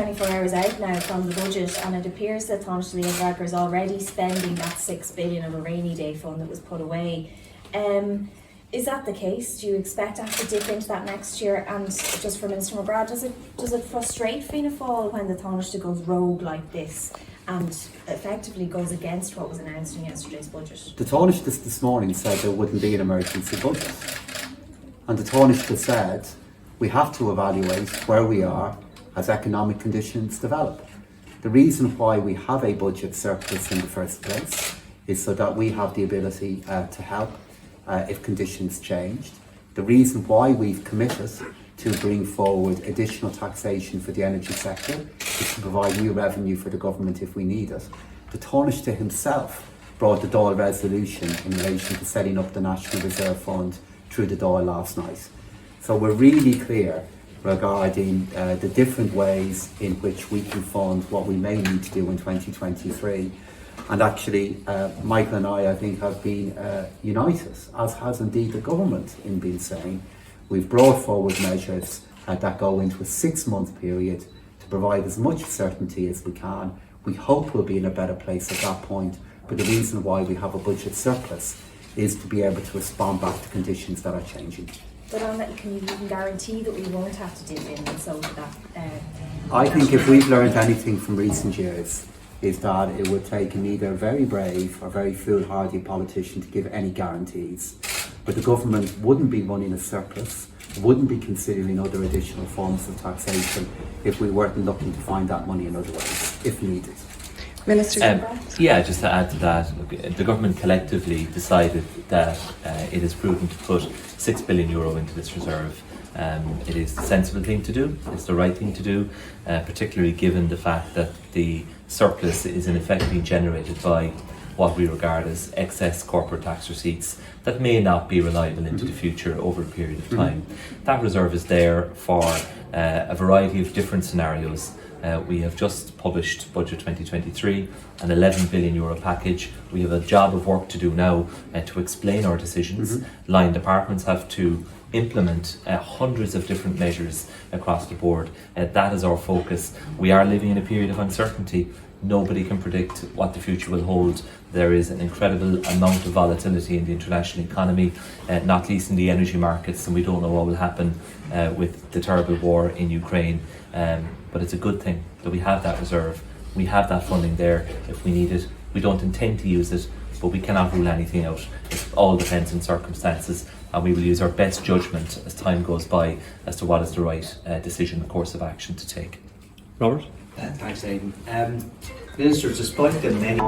24 hours out now from the budget, and it appears that Taoiseach Liam Gallagher is already spending that 6 billion of a rainy day fund that was put away. Is that the case? Do you expect to have to dip into that next year? And just for Minister McGrath, does it frustrate Fianna Fáil when the Taoiseach goes rogue like this and effectively goes against what was announced in yesterday's budget? The Taoiseach this morning said there wouldn't be an emergency budget. And the Taoiseach has said we have to evaluate where we are as economic conditions develop. The reason why we have a budget surplus in the first place is so that we have the ability to help if conditions changed. The reason why we've committed to bring forward additional taxation for the energy sector is to provide new revenue for the government if we need it. The Taoiseach himself brought the Dáil resolution in relation to setting up the National Reserve Fund through the Dáil last night. So we're really clear regarding the different ways in which we can fund what we may need to do in 2023. And actually, Michael and I think, have been united, as has indeed the government, in being saying we've brought forward measures that go into a 6-month period to provide as much certainty as we can. We hope we'll be in a better place at that point, but the reason why we have a budget surplus is to be able to respond back to conditions that are changing. But on that, can you even guarantee that we won't have to dip in and so that? I think if we've learned anything from recent years, is that it would take either a very brave or very foolhardy politician to give any guarantees. But the government wouldn't be running a surplus, wouldn't be considering other additional forms of taxation if we weren't looking to find that money in other ways, if needed. Minister. Just to add to that, the government collectively decided that it is prudent to put €6 billion into this reserve. It is the sensible thing to do, it's the right thing to do, particularly given the fact that the surplus is in effect being generated by what we regard as excess corporate tax receipts that may not be reliable into the future over a period of time. That reserve is there for a variety of different scenarios. We have just published Budget 2023, an €11 billion package. We have a job of work to do now to explain our decisions. Line departments have to implement hundreds of different measures across the board. That is our focus. We are living in a period of uncertainty. Nobody can predict what the future will hold. There is an incredible amount of volatility in the international economy, not least in the energy markets, and we don't know what will happen with the terrible war in Ukraine. But it's a good thing that we have that reserve. We have that funding there if we need it. We don't intend to use it, but we cannot rule anything out. It all depends on circumstances, and we will use our best judgment as time goes by as to what is the right decision and course of action to take. Robert? Thanks, Aidan. Minister, despite the many